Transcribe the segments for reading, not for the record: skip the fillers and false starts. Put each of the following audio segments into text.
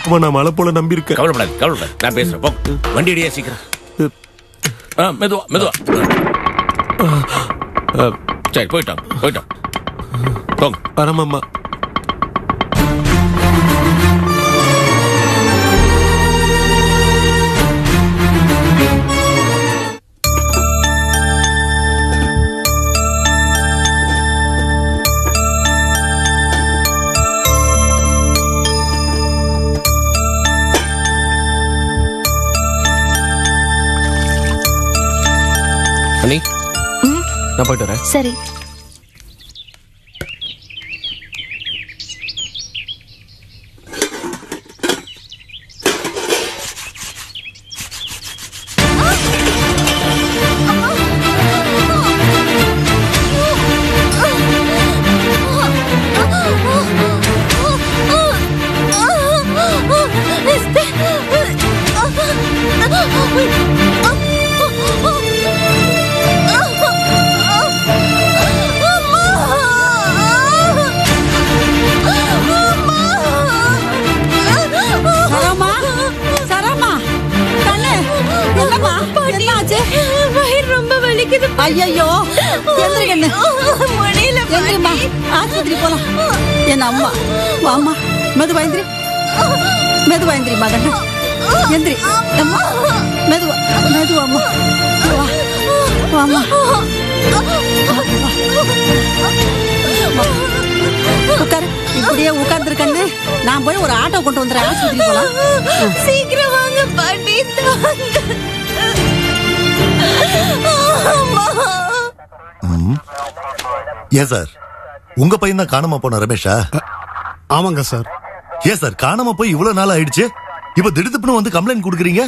அப்பா நான் மழை போல நம்பி இருக்கேன். கவலைப்படாது, நான் பேசுறேன். போ, வண்டி அடியா சீக்கிரம். மெதுவா. சரி, போயிட்டான். போங்க. வரமாம்மா. அண்ணி, நான் போயிட்டு வரேன். சரி. ஐயோ, ஆஸ்பத்திரி போலாம். என் அம்மா வாமா, மெதுவா எந்திரி, மகன் எந்திரி. அம்மா மெதுவாம்மா, வாமா. உட்காரு, இப்படியே உட்கார்ந்துருக்கன்னு நான் போய் ஒரு ஆட்டோ கொண்டு வந்துடுறேன். ஆஸ்பத்திரி போலாம். சீக்கிரம் வாங்க பாட்டி. ஏன் சார், உங்க பையன் தான் காணாம போன ரமேஷா? ஆமாங்க சார். ஏன் சார் காணாம போய் இவ்வளவு நாள் ஆயிடுச்சு, இப்ப திடுத்துப்புன்னு வந்து கம்ப்ளைண்ட் கொடுக்குறீங்க?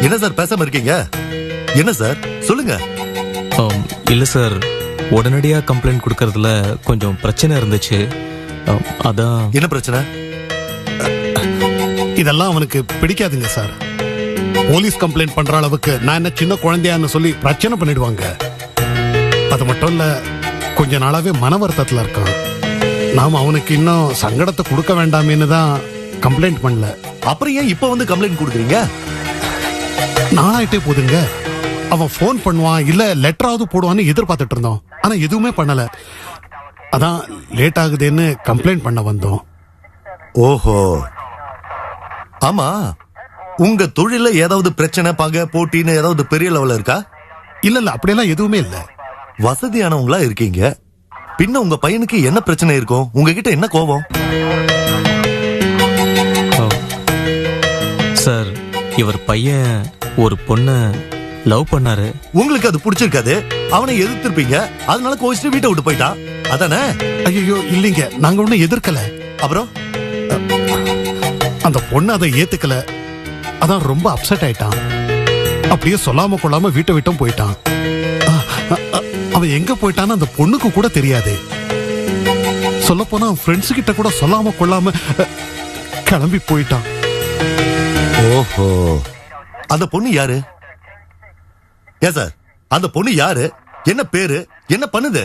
என்ன சார் பேசாம இருக்கீங்க? என்ன சார் சொல்லுங்க. இல்ல சார், உடனடியா கம்ப்ளைண்ட் கொடுக்கறதுல கொஞ்சம் பிரச்சனை இருந்துச்சு, அதான். என்ன பிரச்சனை? இதெல்லாம் அவனுக்கு பிடிக்காதுங்க சார். போலீஸ் கம்ப்ளைண்ட் பண்ற அளவுக்கு நான் என்ன சின்ன குழந்தையான்னு சொல்லி பிரச்சனை பண்ணிடுவாங்க. அது மட்டும் இல்ல, கொஞ்ச நாளாவே மன வருத்தத்துல இருக்கான். நாம அவனுக்கு இன்னும் சங்கடத்தை கொடுக்க வேண்டாமேன்னு தான் கம்ப்ளைண்ட் பண்ணல. அப்புறம் ஏன் இப்ப வந்து கம்ப்ளைண்ட் கொடுக்குறீங்க? நாளாயிட்டே போதுங்க. அவன் போன் பண்ணுவான், இல்ல லெட்டராவது போடுவான்னு எதிர்பார்த்துட்டு இருந்தோம். ஆனா எதுவுமே பண்ணல. அதான் லேட் ஆகுதுன்னு கம்ப்ளைண்ட் பண்ண வந்தோம். ஓஹோ, ஆமா. உங்க தொழில ஏதாவது பிரச்சனை, பகை, போட்டின்னு ஏதாவது பெரிய லெவல்ல இருக்கா? இல்ல, அப்படியெல்லாம் எதுவுமே இல்ல. வசதியானவங்களா இருக்கீங்க, பின்ன உங்க பையனுக்கு என்ன பிரச்சனை இருக்கும்? உங்ககிட்ட என்ன கோபம்? சார், இவர் பையன் ஒரு பொண்ண லவ் பண்ணாரு. உங்களுக்கு அது பிடிச்சிருக்காது, அவனை எதிர்த்திருப்பீங்க, அதனால கோவிச்சுட்டு வீட்டை விட்டு போயிட்டான், அதானே? ஐயோ இல்லீங்க, நாங்க ஒண்ணு எதிர்க்கல. அப்புறம் அந்த பொண்ணு அதை ஏத்துக்கல, அதான் ரொம்ப அப்செட் ஆயிட்டான். அப்படியே சொல்லாம கொள்ளாம வீட்டை விட்டும் போயிட்டான். அவன் எங்க போயிட்டான்னு அந்த பொண்ணுக்கு கூட தெரியாது. சொல்ல போனா ஃப்ரெண்ட்ஸ் கிட்ட கூட சொல்லாம கொள்ளாம கிளம்பி போயிட்டான். ஓஹோ, அந்த பொண்ணு யாரு? ஏன் சார், அந்த பொண்ணு யாரு? என்ன பேரு? என்ன பண்ணுது?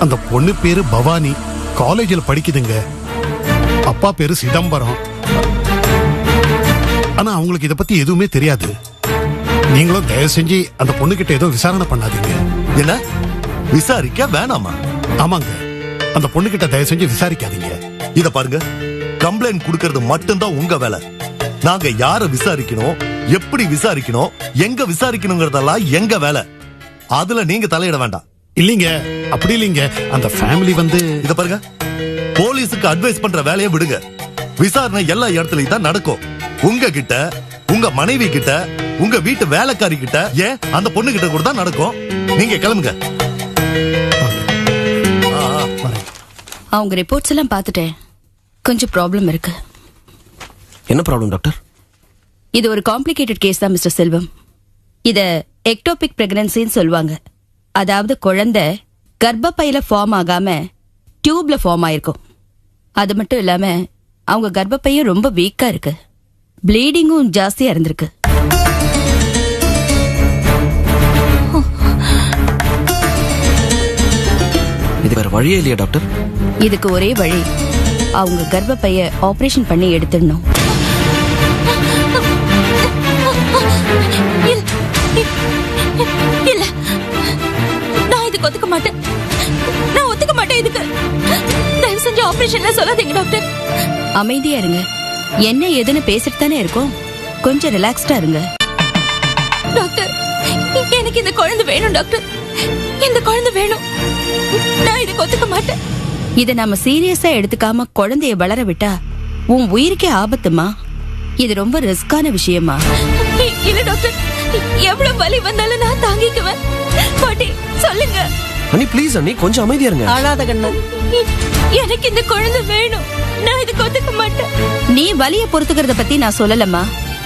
அந்த பொண்ணு பேரு பவானி, காலேஜில் படிக்குதுங்க. அப்பா பேரு சிதம்பரம். ஆனா அவங்களுக்கு இத பத்தி எதுவுமே தெரியாது. நீங்களும் தயவு செஞ்சு அந்த பொண்ணு கிட்ட ஏதோ விசாரணை பண்ணாதீங்க. என்ன விசாரிக்க வேணாமா? ஆமாங்க, அந்த பொண்ணு கிட்ட தயவு செஞ்சு விசாரிக்காதீங்க. இத பாருங்க, கம்ப்ளைண்ட் கொடுக்கறது மட்டும்தான் உங்க வேலை. நாங்க யார விசாரிக்கணும், எப்படி விசாரிக்கணும், எங்க விசாரிக்கணுங்கிறதெல்லாம் எங்க வேலை. அதுல நீங்க தலையிட வேண்டாம். இல்லீங்க, அப்படி இல்லீங்க. அந்த ஃபேமிலி வந்து இத பாருங்க, போலீஸுக்கு அட்வைஸ் பண்ற வேலையை விடுங்க. விசாரணை எல்லா இடத்துலயும் தான் நடக்கும். உங்க கிட்ட, உங்க மனைவி கிட்ட, உங்க வீட்டு வேலைக்காரி கிட்ட, ஏன் அந்த பொண்ணு கிட்ட கூட தான் நடக்கும். நீங்க கிளம்புங்க. அவங்க ரிப்போர்ட்ஸ் எல்லாம் பார்த்துட்டேன். கொஞ்சம் ப்ராப்ளம் இருக்கு. என்ன ப்ராப்ளம் டாக்டர்? இது ஒரு காம்ப்ளிகேட்டட் கேஸ் தான் மிஸ்டர் செல்வம். இத எக்டோபிக் பிரெக்னன்சின்னு சொல்லுவாங்க. அதாவது குழந்தை கர்ப்பப்பையில ஃபார்ம் ஆகாம டியூப்ல ஃபார்ம் ஆயிருக்கும். அது மட்டும் இல்லாம அவங்க கர்ப்பப்பையும் ரொம்ப வீக்கா இருக்கு. ப்ளீடிங்கும் ஜாஸ்தியா இருந்திருக்கு. இது வேற வழியே இல்லையா டாக்டர்? இதுக்கு ஒரே வழி, அவங்க கர்ப்பப்பைய ஆபரேஷன் பண்ணி எடுத்துடணும். இல்ல, நான் இதுக்கு ஒத்துக்க மாட்டேன். நான் ஒத்துக்க மாட்டேன் இதுக்கு. தயவு செஞ்சு ஆபரேஷன்ல சொல்லாதீங்க டாக்டர். அமைதியா இருங்க. என்ன ஏதுன்னு பேசிட்டு தானே இருக்கோம். கொஞ்சம் ரிலாக்ஸ்டா இருங்க. டாக்டர், எனக்கு இந்த குழந்தை வேணும் டாக்டர். இந்த குழந்தை வேணும். நான் இதுக்கு ஒத்துக்க மாட்டேன். இத நாம சீரியஸா எடுத்துக்காம குழந்தைய வளர விட்டா உன் உயிருக்கே ஆபத்துமா. இது ரொம்ப ரிஸ்கான விஷயமா. இல்ல டாக்டர், எவ்வளவு வலி வந்தாலும் நான் தாங்கிக்குவேன். பாட்டி சொல்லுங்க. அண்ணி ப்ளீஸ் அண்ணி, கொஞ்சம் அமைதியா இருங்க. அழாத கண்ணு. எனக்கு இந்த குழந்தை வேணும். நான் இதுக்கு ஒத்துக்க மாட்டேன். நீ வலிய பொறுத்துக்கிறத பத்தி நான் சொல்லலம்மா.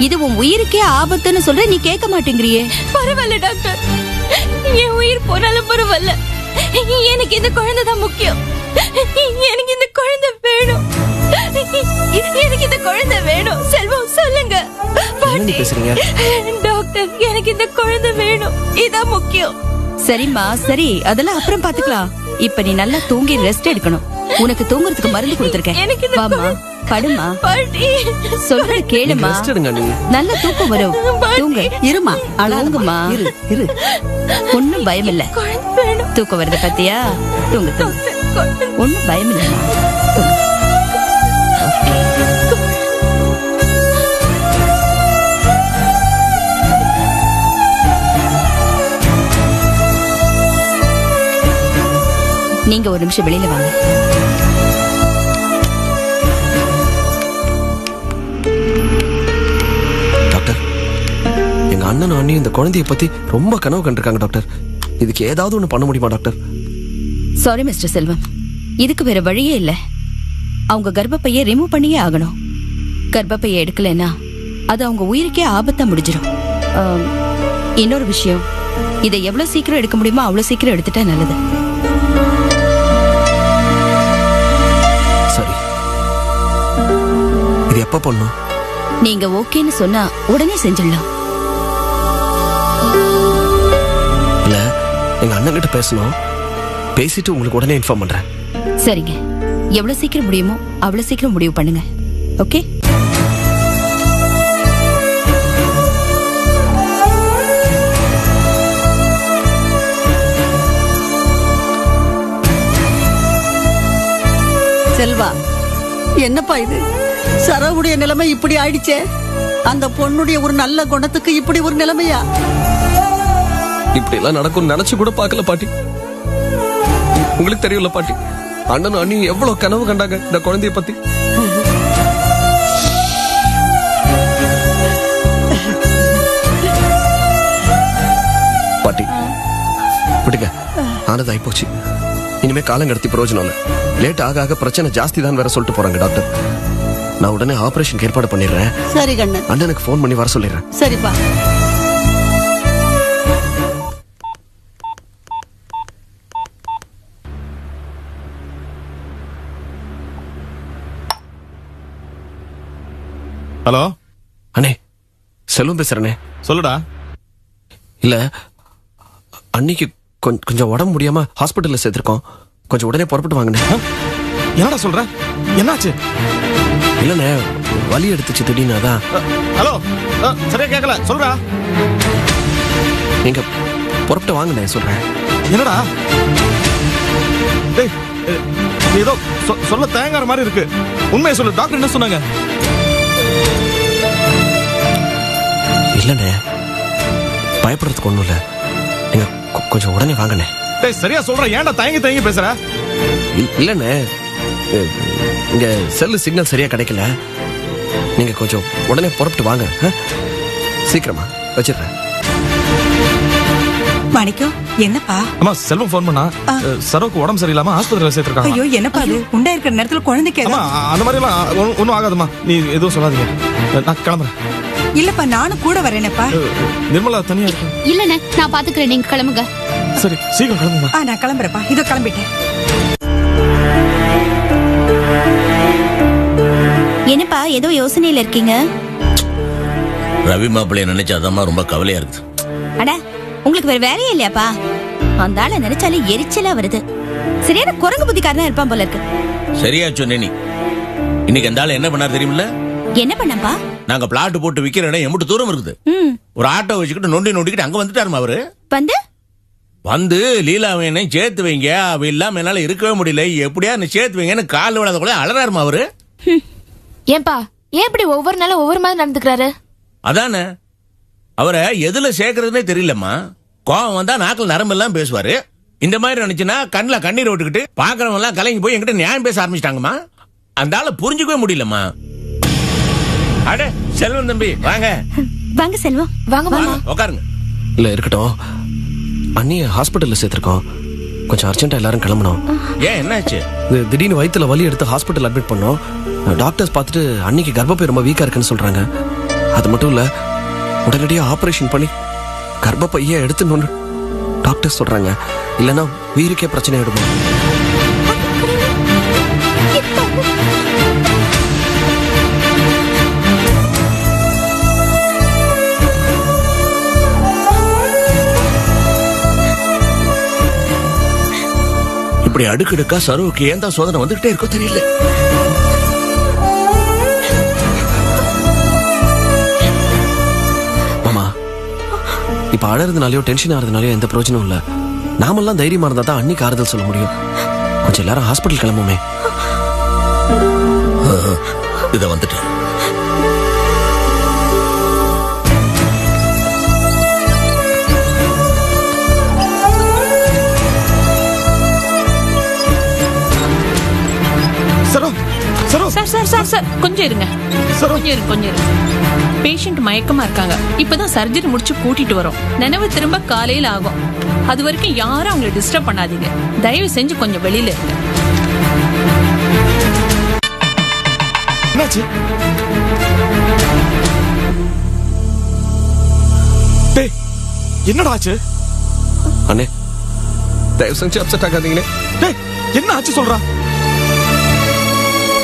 இது உன் உயிருக்கே ஆபத்துன்னு சொல்ற, நீ கேட்க மாட்டேங்கிறியே. பரவாயில்ல டாக்டர், என் உயிர் போனாலும் பரவாயில்ல. எனக்கு இந்த குழந்தை தான் முக்கியம். எனக்கு இந்த குழந்தை வேணும். எனக்கு இந்த குழந்தை வேணும். செல்வம் சொல்லுங்க. என்ன பேசுறீங்க? டாக்டர், எனக்கு இந்த குழந்தை வேணும். இதான் முக்கியம். சரிம்மா சரி, அதெல்லாம் அப்புறம் பாத்துக்கலாம். இப்ப நீ நல்லா தூங்கி ரெஸ்ட் எடுக்கணும். உனக்கு தூங்குறதுக்கு மருந்து கொடுத்திருக்கேன். எனக்கு இந்த வாமா படுமா. பாட்டி சொல்ற கேளுமா. ரெஸ்ட் எடுங்க அண்ணி. நல்ல தூக்கம் வரும். தூங்கு. இருமா, அழாதம்மா. தூங்குமா. இரு. ஒண்ணும் பயம் இல்ல. குழந்தை வேணும். தூக்கம் வருது பத்தியா. தூங்கு தூங்கு. குழந்தை ஒண்ணும் பயம் இல்ல. நீங்க ஒரு நிமிஷம் வெளியில வாங்க. டாக்டர், எங்க அண்ணனும் அண்ணியும் இந்த குழந்தைய பத்தி ரொம்ப கனவு கண்டிருக்காங்க டாக்டர். இதுக்கு ஏதாவது ஒண்ணு பண்ண முடியுமா டாக்டர்? சாரி மிஸ்டர் செல்வம், இதுக்கு வேற வழியே இல்ல. அவங்க கர்ப்பப்பையை ரிமூவ் பண்ணியே ஆகணும். கர்ப்பப்பையை எடுக்கலைன்னா அது அவங்க உயிருக்கே ஆபத்தா முடிஞ்சிடும். இன்னொரு விஷயம், இதை எவ்வளவு சீக்கிரம் எடுக்க முடியுமோ அவ்வளவு சீக்கிரம் எடுத்துட்டா நல்லது. சரி, இது எப்ப பண்ணும்? நீங்க ஓகேன்னு சொன்னா உடனே செஞ்சிடலாம். இல்ல, எங்க அண்ணன் கிட்ட பேசணும். பேசிட்டு உங்களுக்கு உடனே இன்ஃபார்ம் பண்றேன். சரிங்க, எவ்வளவு சீக்கிரம் முடியுமோ அவ்வளவு சீக்கிரம் முடிவு பண்ணுங்க. ஓகே? செல்வா, என்னப்பா இது? சரவுடைய நிலைமை இப்படி ஆயிடுச்சே. அந்த பொண்ணுடைய ஒரு நல்ல குணத்துக்கு இப்படி ஒரு நிலைமையா? இப்படி எல்லாம் நடக்கும் நினைச்சு கூட பார்க்கல பாட்டி. உங்களுக்கு தெரியும்ல பாட்டி, அண்ணனும் அண்ணியும் எவ்வளவு கனவு கண்டாங்க இந்த குழந்தைய பத்தி. பாட்டி விடுங்க, ஆனது ஆயிப்போச்சு. இனிமே காலம் கடத்தி பிரயோஜனம் இல்ல. லேட் ஆக ஆக பிரச்சனை ஜாஸ்தி தான் வேற சொல்லிட்டு போறாங்க டாக்டர். நான் உடனே ஆபரேஷன் ஏற்பாடு பண்ணிடுறேன். சரி கண்ணு. அண்ணனுக்கு போன் பண்ணி வர சொல்லிடுறேன். சரிப்பா. ஹலோ அண்ணே, செல்வம் பேசுறேனே. சொல்லுடா. இல்ல, அன்னைக்கு கொஞ்சம் உடம்பு முடியாம ஹாஸ்பிட்டல்ல சேர்த்திருக்கோம். கொஞ்சம் உடனே புறப்பட்டு வாங்கண்ணே. என்னடா சொல்ற? என்னாச்சு? இல்லண்ணே, வலி எடுத்துச்சு திடீர்னு. அதான். ஹலோ, சரியா கேட்கல, சொல்றா. நீங்க புறப்பட்டு வாங்கண்ணே சொல்றேன். என்னடா? டேய், நீ ஏதோ சொல்ல தயங்குற மாதிரி இருக்கு. உண்மையை சொல்லு. டாக்டர் என்ன சொன்னாங்க? இல்லண்ணே, பயப்படுறதுக்கு ஒண்ணும் இல்ல. நீங்க கொஞ்சம் உடனே வாங்கண்ணே. டேய், சரியா சொல்ற. ஏன்டா தயங்கி பேசுற? இல்லண்ணே, இங்க செல்லு சிக்னல் சரியா கிடைக்கல. நீங்க கொஞ்சம் உடனே புறப்பட்டு வாங்க. சீக்கிரமா வச்சிடுறேன். மாணிக்கம், என்னப்பா? அம்மா, செல்வம் போன் பண்ணா. சரோக்கு உடம்பு சரியில்லாம ஆஸ்பத்திரியில சேர்த்திருக்காங்க. ஐயோ, என்னப்பா அது? உண்டா இருக்கிற நேரத்துல குழந்தைக்கு அம்மா, அந்த மாதிரி எல்லாம் ஒண்ணும் ஆகாதுமா. நீ எதுவும் சொல்லாதீங்க. நான் கிளம்புறேன். இல்லப்பா, நானும் கூட வரேனப்பா. நிர்மலா தனியா இருக்கு. இல்லண்ணே, நான் பாத்துக்கிறேன். நீங்க கிளம்புங்க. சரி, சீக்கிரம் கிளம்புமா. நான் கிளம்புறேப்பா. இதோ கிளம்பிட்டேன். என்னப்பா ஏதோ யோசனையில இருக்கீங்க? ரவி மாப்பிள்ளைய நினைச்சாதாம்மா ரொம்ப கவலையா இருக்குது. அட, உங்களுக்கு வேற வேலையே இல்லையாப்பா? அந்த ஆளை நினைச்சாலே எரிச்சலா வருது. சரியான குரங்கு புத்திக்காரனா இருப்பான் போல இருக்கு. சரியா சொன்னே நீ. இன்னைக்கு அந்த ஆளு என்ன பண்ணாரு தெரியுமில்ல? என்ன பண்ணப்பா? நாங்க பிளாட் போட்டு விக்கிற இடம் எம்பிட்டு தூரம் இருக்குது. ஒரு ஆட்டோ வச்சுக்கிட்டு நோண்டிக்கிட்டு அங்க வந்துட்டாருமா அவரு. வந்து லீலாவையனை சேர்த்து வைங்க, அவ இல்லாம என்னால இருக்கவே முடியல, எப்படியா நீ சேர்த்து வைங்கன்னு கால் விழாத கூட அலறாருமா அவரு. ஏன்பா ஏன் இப்படி ஒவ்வொரு நாளும் ஒவ்வொரு மாதிரி நடந்துக்கிறாரு? அதானே, அவரை எதுல சேர்க்கறதுனே தெரியலம்மா. கோவம் வந்தா நாக்கில் நரம்பு எல்லாம் பேசுவாரு. இந்த மாதிரி நினைச்சுன்னா கண்ணில் கண்ணீர் விட்டுக்கிட்டு பாக்குறவங்க எல்லாம் கலங்கி போய் என்கிட்ட நியாயம் பேச ஆரம்பிச்சிட்டாங்கம்மா. அந்த ஆளை புரிஞ்சுக்கவே முடியலம்மா. அட செல்வம் தம்பி வாங்க. வாங்க செல்வம், வாங்க உட்காருங்க. இல்ல இருக்கட்டும், அண்ணிய ஹாஸ்பிட்டல்ல சேர்த்திருக்கோம், கொஞ்சம் அர்ஜென்ட்டா எல்லாரும் கிளம்பணும். ஏன் என்னாச்சு? திடீர்னு வயித்துல வலி எடுத்து ஹாஸ்பிட்டல் அட்மிட் பண்ணோம். டாக்டர்ஸ் பார்த்துட்டு அன்னைக்கு கர்ப்பப்பை ரொம்ப வீக்கா இருக்குன்னு சொல்றாங்க. அது மட்டும் இல்ல, உடனடியா ஆபரேஷன் பண்ணி கர்ப்பப்பைய எடுத்துன்னு டாக்டர்ஸ் சொல்றாங்க. இல்லைன்னா உயிருக்கே பிரச்சனை ஆயிடுமா. இப்படி அடுக்கடுக்கா சரோவுக்கு ஏன் தான் சோதனை வந்துகிட்டே இருக்கோ தெரியல. மாமா, இப்ப அழறதுனாலயோ டென்ஷன் ஆறதுனாலயோ எந்த பிரயோஜனம் இல்ல. நாமெல்லாம் தைரியமா இருந்தா தான் அன்னைக்கு ஆறுதல் சொல்ல முடியும். கொஞ்சம் எல்லாரும் ஹாஸ்பிட்டல் கிளம்புமே. இத வந்துட்டு சார் கொஞ்சம் இருங்க. கொஞ்சம் இருங்க. பேஷண்ட் மயக்கமா இருக்காங்க. இப்பதான் சர்ஜரி முடிச்சு கூட்டிட்டு வரோம். நினைவு திரும்ப காலையில ஆகும். அது வரைக்கும் யாரும் அவங்களை டிஸ்டர்ப் பண்ணாதீங்க. தயவு செஞ்சு கொஞ்சம் வெளியில இருங்க. என்னாச்சு? என்னடா ஆச்சு? அண்ணே தயவு செஞ்சு அப்செட் ஆகாதீங்கண்ணே. என்ன ஆச்சு சொல்றா?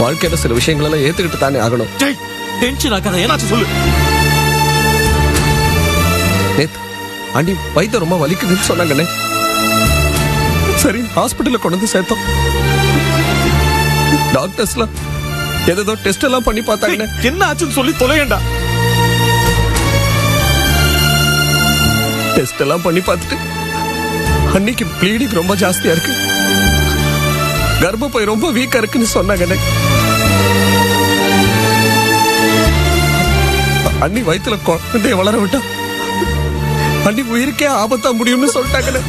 வாழ்க்கையில சில விஷயங்கள் எல்லாம் ஏத்துக்கிட்டு தானே ஆகணும். டென்ஷன் ஆகாத, என்னாச்சு சொல்லு. நேத்து அண்டி வயிற்று ரொம்ப வலிக்குதுன்னு சொன்னாங்கண்ணே. சரி ஹாஸ்பிட்டல்ல கொண்டு வந்து சேர்த்தோம். டாக்டர்ஸ்லாம் ஏதோ டெஸ்ட் எல்லாம் பண்ணி பார்த்தாங்கண்ணே. என்ன ஆச்சுன்னு சொல்லி தொலையண்டா. டெஸ்ட் எல்லாம் பண்ணி பார்த்துட்டு அன்னைக்கு ப்ளீடிங் ரொம்ப ஜாஸ்தியா இருக்கு, கர்ப்பப்பை ரொம்ப வீக்கா இருக்குன்னு சொன்னாங்கண்ணே. அண்ணி வயிற்றுல குழந்தைய வளர விட்டா அண்ணி உயிருக்கே ஆபத்தா முடியும்னு சொல்லிட்டாங்கண்ணே.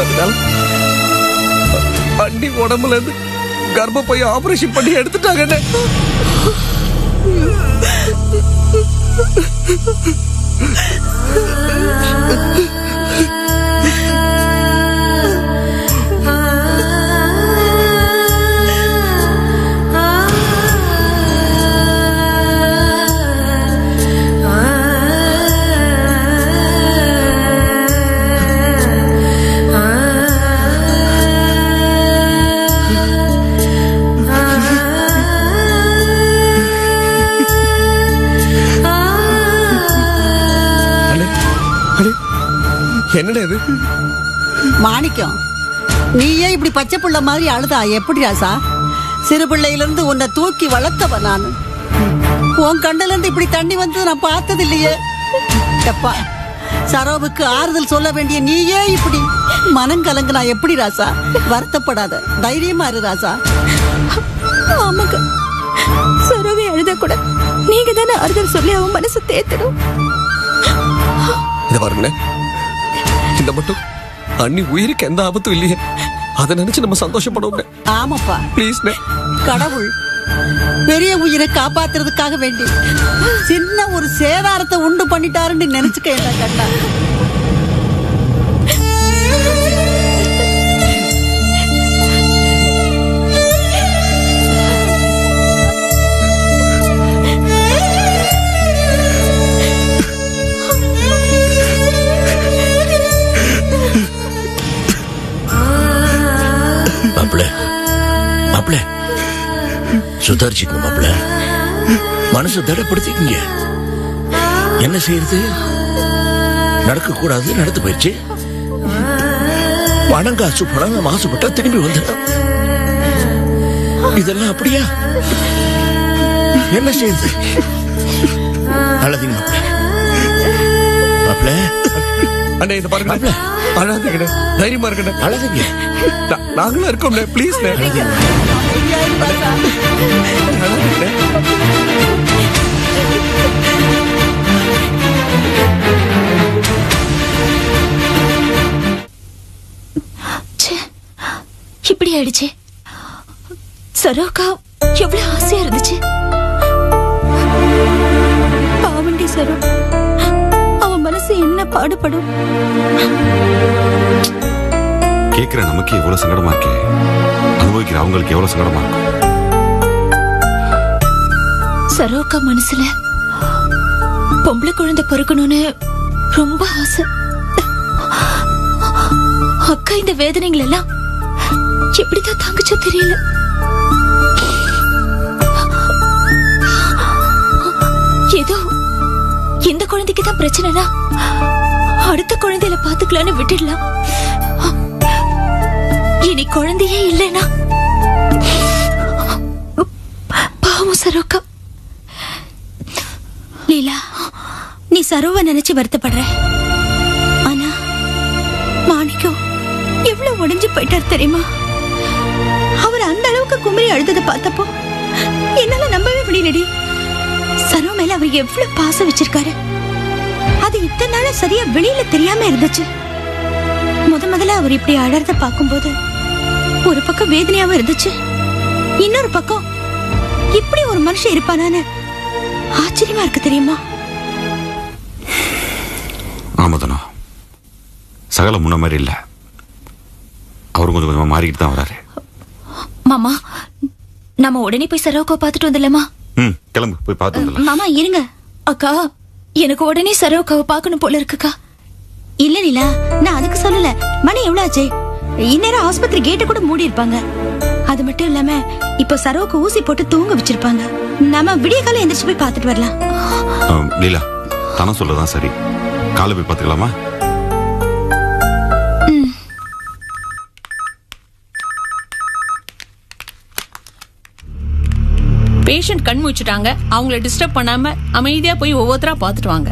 அதனால அண்ணி உடம்புல இருந்து கர்ப்பப்பைய ஆபரேஷன் பண்ணி எடுத்துட்டாங்கண்ணே. என்னடா இது? மாணிக்கம், நீயே இப்படி பச்சை பிள்ளை மாதிரி அழுதா எப்படி ராசா? சிறு பிள்ளையிலிருந்து உன்னை தூக்கி வளர்த்தவ நான். உன் கண்ணுல இருந்து இப்படி தண்ணி வந்து நான் பார்த்தது இல்லையே. எப்பா, சரோவுக்கு ஆறுதல் சொல்ல வேண்டிய நீயே இப்படி மனம் கலங்குனா எப்படி ராசா? வருத்தப்படாத, தைரியமா இரு ராசா. ஆமாங்க, சரோவை அழுத கூட நீங்க தானே ஆறுதல் சொல்லி அவன் மனசு தேத்தணும். இத பாருங்க, இந்த மட்டும் அண்ணி உயிருக்கு எந்த ஆபத்தும் இல்லையே, அதை நினைச்சு நம்ம சந்தோஷப்படுவோம். ஆமாப்பா, ப்ளீஸ். கடவுள் பெரிய உயிரை காப்பாத்துறதுக்காக வேண்டி சின்ன ஒரு சேதாரத்தை உண்டு பண்ணிட்டாருன்னு நினைச்சுக்க என்ன கண்டா. சுதாரிச்சுக்கணும் மாப்பிள்ள, மனசை தடப்படுத்திக்கீங்க. என்ன செய்யறது? நடக்க கூடாது, நடந்து போயிடுச்சு. பணம் காசு பணம் மாசுபட்டா திரும்பி வந்துடும். இதெல்லாம் அப்படியா? என்ன செய்யுது? அழதிங்க மாப்பிள்ள. அண்ணே இதை பாருங்க. மாப்பிள்ள அழாதீங்கண்ணே, தைரியமா இருக்கண்ணே. அழதிங்க. நாங்களும் இருக்கோம்ண்ணே, ப்ளீஸ்ண்ணே. இப்படி ஆயிடுச்சு. சரோக்கா எவ்வளவு ஆசையா இருந்துச்சு. பாவண்டி சரோ, அவன் மனசு என்ன பாடுபடும். கேக்குற நமக்கு எவ்வளவு சங்கடமா இருக்கே, அனுபவிக்கிற அவங்களுக்கு எவ்வளவு சங்கடமா இருக்கும். சரோக்கா மனசுல பொம்பளை குழந்தை பிறக்கணும்னு ரொம்ப ஆசை. அக்கா இந்த வேதனைகள் எல்லாம் எப்படிதான் தாங்குச்சோ தெரியல. ஏதோ இந்த குழந்தைக்கு தான் பிரச்சனைனா அடுத்த குழந்தையில பாத்துக்கலான்னு விட்டுடலாம். இனி குழந்தையே இல்லைனா பாவம் சரோக்கா. லீலா, நீ சரோவை நினைச்சு வருத்தப்படுற. ஆனா மாணிக்கம் எவ்வளவு உடைஞ்சு போயிட்டார் தெரியுமா? அவர் அந்த அளவுக்கு குமரி அழுததை பார்த்தப்போ என்னால நம்பவே முடியலடி. சரோ மேல அவர் எவ்வளவு பாசம் வச்சிருக்காரு. அது இத்தனை நாள சரியா வெளியில தெரியாம இருந்துச்சு. முதல்ல அவர் இப்படி அழறத பார்க்கும்போது ஒரு பக்கம் வேதனையாவும் இருந்துச்சு, இன்னொரு பக்கம் இப்படி ஒரு மனுஷன் இருப்பானான்னு ஆச்சரியமா இருக்கு தெரியுமா? ஆமாதனா, சகல முன்ன மாதிரி இல்ல. அவரும் கொஞ்சம் கொஞ்சமா மாறிக்கிட்டு தான் வராரு. மாமா, நம்ம உடனே போய் சரோக்கா பார்த்துட்டு வந்துடலாமா? கிளம்பு, போய் பார்த்து வந்துடலாம். மாமா இருங்க. அக்கா, எனக்கு உடனே சரோக்காவை பார்க்கணும் போல இருக்குக்கா. இல்ல லீலா, நான் அதுக்கு சொல்லல. மணி எவ்வளவு ஆச்சு? இந்நேரம் ஆஸ்பத்திரி கேட்ட கூட மூடி இருப்பாங்க. அது மட்டும் இல்லாம இப்ப சரோக்கு ஊசி போட்டு தூங்க வச்சிருப்பாங்க. நாம விடிய காலம் எந்திரிச்சு போய் பார்த்துட்டு வரலாம். லீலா, தானே சொல்லதான் சரி. காலை போய் பார்த்துக்கலாமா? பேஷண்ட் கண் முழிச்சுட்டாங்க. அவங்கள டிஸ்டர்ப் பண்ணாம அமைதியா போய் ஒவ்வொருத்தரா பார்த்துட்டு வாங்க.